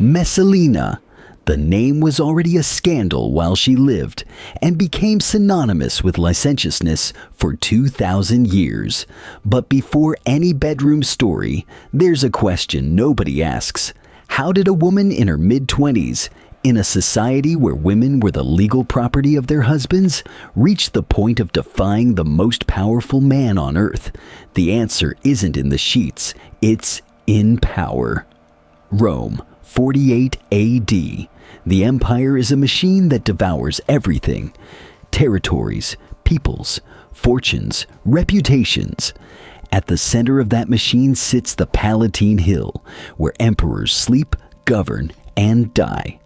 Messalina. The name was already a scandal while she lived and became synonymous with licentiousness for 2,000 years. But before any bedroom story, there's a question nobody asks. How did a woman in her mid-20s, in a society where women were the legal property of their husbands, reach the point of defying the most powerful man on earth? The answer isn't in the sheets, it's in power. Rome, 48 AD. The empire is a machine that devours everything. Territories, peoples, fortunes, reputations. At the center of that machine sits the Palatine Hill, where emperors sleep, govern, and die.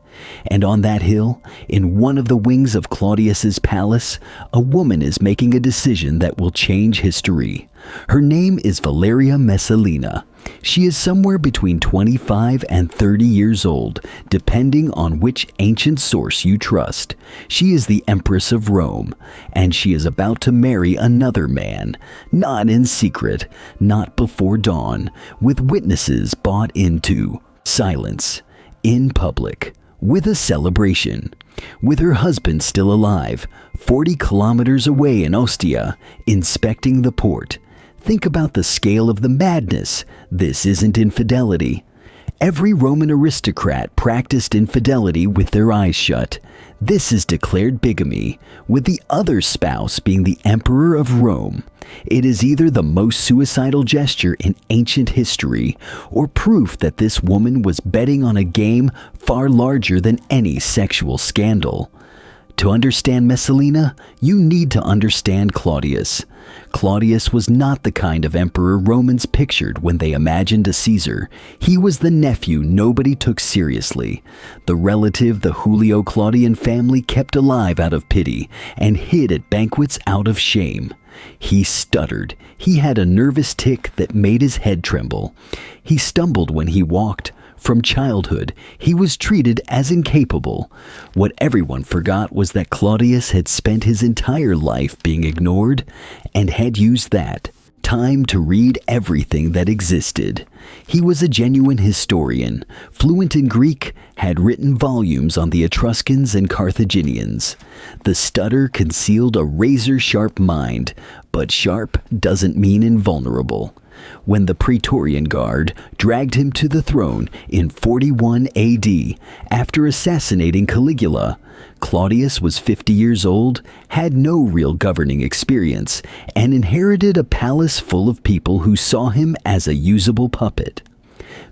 And on that hill, in one of the wings of Claudius's palace, a woman is making a decision that will change history. Her name is Valeria Messalina. She is somewhere between 25 and 30 years old, depending on which ancient source you trust. She is the Empress of Rome, and she is about to marry another man, not in secret, not before dawn, with witnesses bought into silence, in public, with a celebration. With her husband still alive, 40 kilometers away in Ostia, inspecting the port. Think about the scale of the madness. This isn't infidelity. Every Roman aristocrat practiced infidelity with their eyes shut. This is declared bigamy, with the other spouse being the Emperor of Rome. It is either the most suicidal gesture in ancient history, or proof that this woman was betting on a game far larger than any sexual scandal. To understand Messalina, you need to understand Claudius. Claudius was not the kind of emperor Romans pictured when they imagined a Caesar. He was the nephew nobody took seriously, the relative the Julio Claudian family kept alive out of pity and hid at banquets out of shame. He stuttered. He had a nervous tic that made his head tremble. He stumbled when he walked. From childhood, he was treated as incapable. What everyone forgot was that Claudius had spent his entire life being ignored and had used that time to read everything that existed. He was a genuine historian, fluent in Greek, had written volumes on the Etruscans and Carthaginians. The stutter concealed a razor-sharp mind, but sharp doesn't mean invulnerable. When the Praetorian Guard dragged him to the throne in 41 AD after assassinating Caligula, Claudius was 50 years old, had no real governing experience, and inherited a palace full of people who saw him as a usable puppet.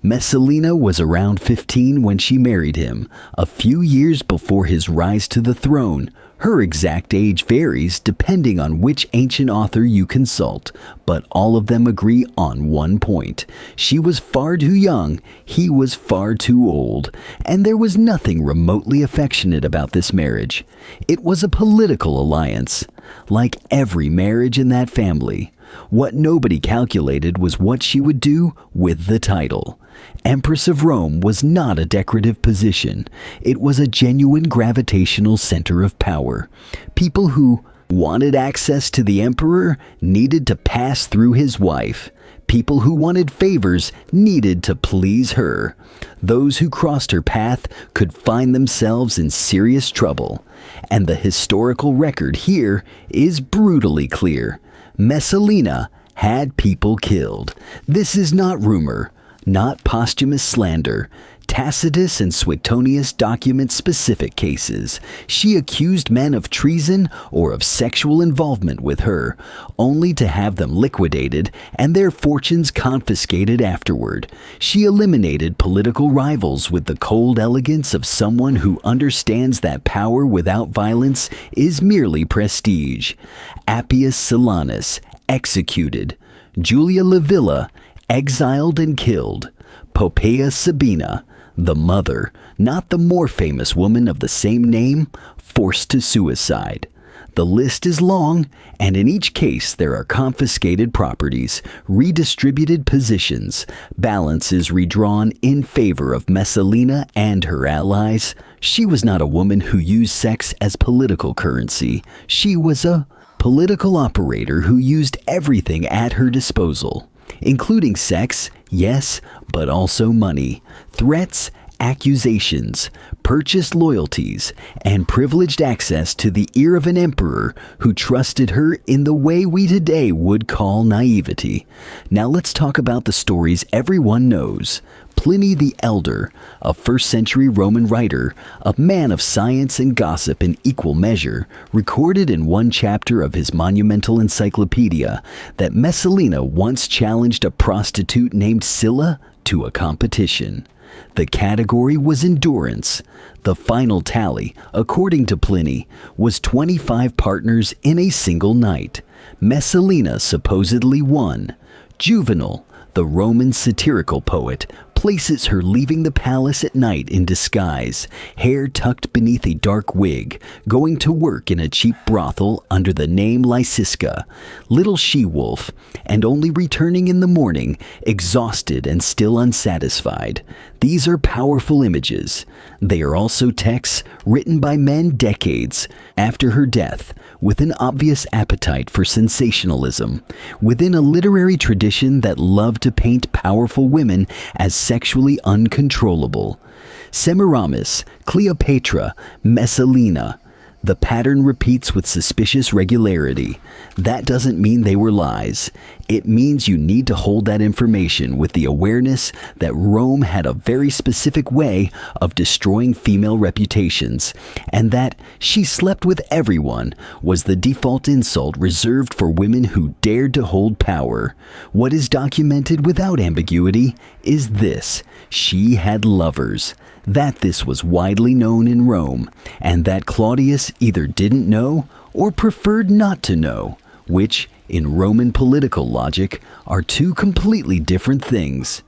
Messalina was around 15 when she married him, a few years before his rise to the throne. Her exact age varies depending on which ancient author you consult, but all of them agree on one point. She was far too young, he was far too old, and there was nothing remotely affectionate about this marriage. It was a political alliance, like every marriage in that family. What nobody calculated was what she would do with the title. Empress of Rome was not a decorative position. It was a genuine gravitational center of power. People who wanted access to the emperor needed to pass through his wife. People who wanted favors needed to please her. Those who crossed her path could find themselves in serious trouble. And the historical record here is brutally clear. Messalina had people killed. This is not rumor, not posthumous slander. Tacitus and Suetonius document specific cases. She accused men of treason or of sexual involvement with her, only to have them liquidated and their fortunes confiscated afterward. She eliminated political rivals with the cold elegance of someone who understands that power without violence is merely prestige. Appius Silanus, executed. Julia Livilla, exiled and killed. Poppaea Sabina, the mother, not the more famous woman of the same name, forced to suicide. The list is long, and in each case there are confiscated properties, redistributed positions, balance is redrawn in favor of Messalina and her allies. She was not a woman who used sex as political currency. She was a political operator who used everything at her disposal, including sex, yes, but also money, threats, accusations, purchased loyalties, and privileged access to the ear of an emperor who trusted her in the way we today would call naivety. Now let's talk about the stories everyone knows. Pliny the Elder, a 1st century Roman writer, a man of science and gossip in equal measure, recorded in one chapter of his monumental encyclopedia that Messalina once challenged a prostitute named Scylla to a competition. The category was endurance. The final tally, according to Pliny, was 25 partners in a single night. Messalina supposedly won. Juvenal, the Roman satirical poet, places her leaving the palace at night in disguise, hair tucked beneath a dark wig, going to work in a cheap brothel under the name Lysiska, little she-wolf, and only returning in the morning, exhausted and still unsatisfied. These are powerful images. They are also texts written by men decades after her death, with an obvious appetite for sensationalism, within a literary tradition that loved to paint powerful women as sexually uncontrollable. Semiramis, Cleopatra, Messalina. The pattern repeats with suspicious regularity. That doesn't mean they were lies. It means you need to hold that information with the awareness that Rome had a very specific way of destroying female reputations, and that she slept with everyone was the default insult reserved for women who dared to hold power. What is documented without ambiguity is this: she had lovers. That this was widely known in Rome, and that Claudius either didn't know or preferred not to know, which, in Roman political logic, are two completely different things.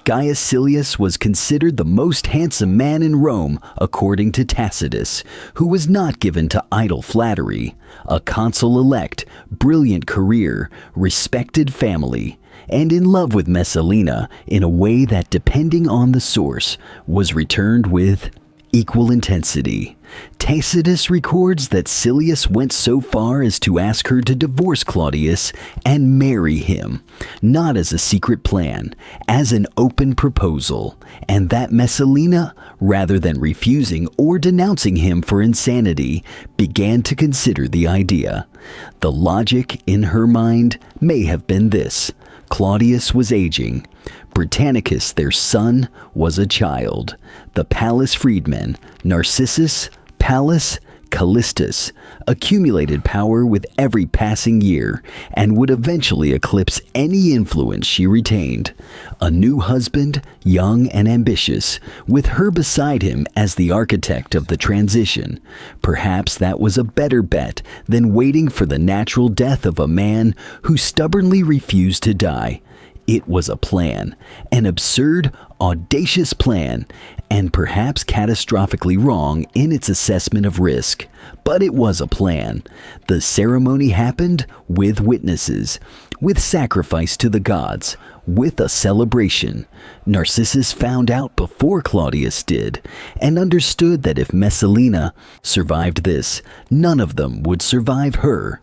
Gaius Silius was considered the most handsome man in Rome according to Tacitus, who was not given to idle flattery, a consul-elect, brilliant career, respected family, and in love with Messalina in a way that, depending on the source, was returned with equal intensity. Tacitus records that Silius went so far as to ask her to divorce Claudius and marry him, not as a secret plan, as an open proposal, and that Messalina, rather than refusing or denouncing him for insanity, began to consider the idea. The logic in her mind may have been this: Claudius was aging. Britannicus, their son, was a child. The palace freedmen, Narcissus, Pallas, Callistus, accumulated power with every passing year and would eventually eclipse any influence she retained. A new husband, young and ambitious, with her beside him as the architect of the transition. Perhaps that was a better bet than waiting for the natural death of a man who stubbornly refused to die. It was a plan, an absurd, audacious plan, and perhaps catastrophically wrong in its assessment of risk. But it was a plan. The ceremony happened with witnesses, with sacrifice to the gods, with a celebration. Narcissus found out before Claudius did, and understood that if Messalina survived this, none of them would survive her.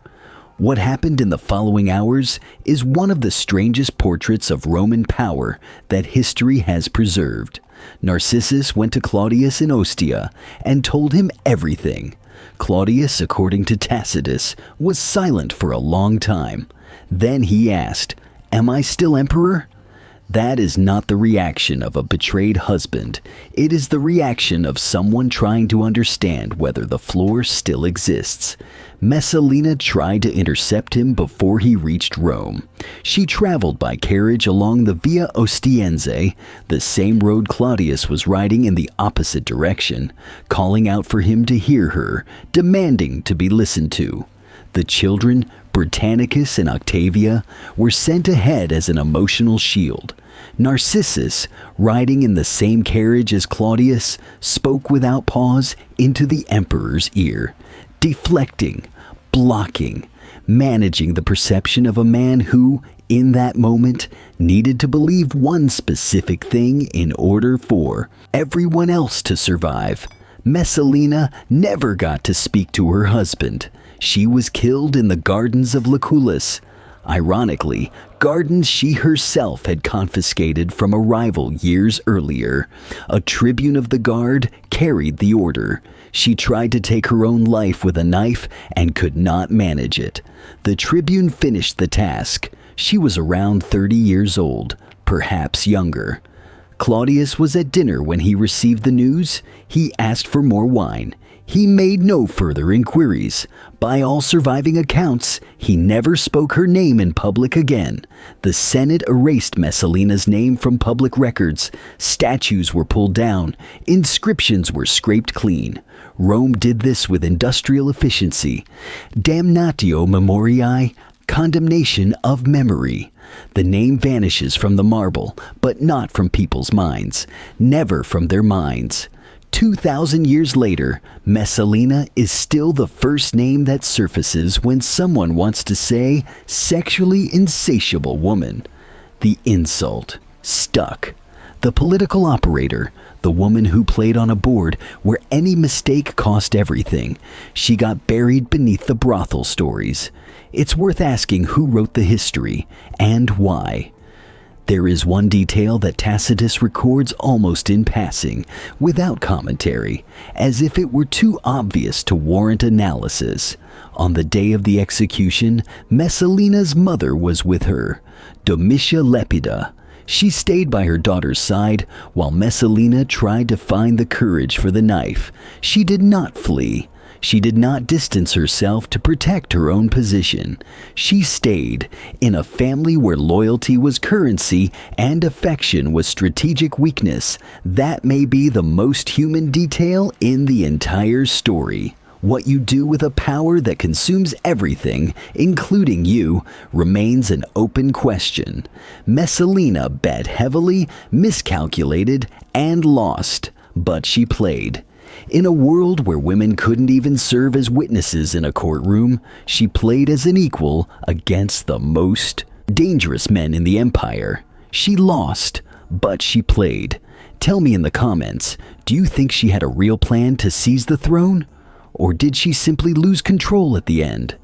What happened in the following hours is one of the strangest portraits of Roman power that history has preserved. Narcissus went to Claudius in Ostia and told him everything. Claudius, according to Tacitus, was silent for a long time. Then he asked, "Am I still emperor?" That is not the reaction of a betrayed husband. It is the reaction of someone trying to understand whether the floor still exists. Messalina tried to intercept him before he reached Rome. She traveled by carriage along the Via Ostiense, the same road Claudius was riding in the opposite direction, calling out for him to hear her, demanding to be listened to. The children, Britannicus and Octavia, were sent ahead as an emotional shield. Narcissus, riding in the same carriage as Claudius, spoke without pause into the emperor's ear, deflecting, blocking, managing the perception of a man who, in that moment, needed to believe one specific thing in order for everyone else to survive. Messalina never got to speak to her husband. She was killed in the gardens of Lucullus. Ironically, gardens she herself had confiscated from a rival years earlier. A tribune of the guard carried the order. She tried to take her own life with a knife and could not manage it. The tribune finished the task. She was around 30 years old, perhaps younger. Claudius was at dinner when he received the news. He asked for more wine. He made no further inquiries. By all surviving accounts, he never spoke her name in public again. The Senate erased Messalina's name from public records. Statues were pulled down. Inscriptions were scraped clean. Rome did this with industrial efficiency. Damnatio memoriae, condemnation of memory. The name vanishes from the marble, but not from people's minds. Never from their minds. 2,000 years later, Messalina is still the first name that surfaces when someone wants to say sexually insatiable woman. The insult stuck. The political operator, the woman who played on a board where any mistake cost everything. She got buried beneath the brothel stories. It's worth asking who wrote the history and why. There is one detail that Tacitus records almost in passing, without commentary, as if it were too obvious to warrant analysis. On the day of the execution, Messalina's mother was with her, Domitia Lepida. She stayed by her daughter's side while Messalina tried to find the courage for the knife. She did not flee. She did not distance herself to protect her own position. She stayed in a family where loyalty was currency and affection was strategic weakness. That may be the most human detail in the entire story. What you do with a power that consumes everything, including you, remains an open question. Messalina bet heavily, miscalculated, and lost, but she played. In a world where women couldn't even serve as witnesses in a courtroom, she played as an equal against the most dangerous men in the empire. She lost, but she played. Tell me in the comments, do you think she had a real plan to seize the throne? Or did she simply lose control at the end?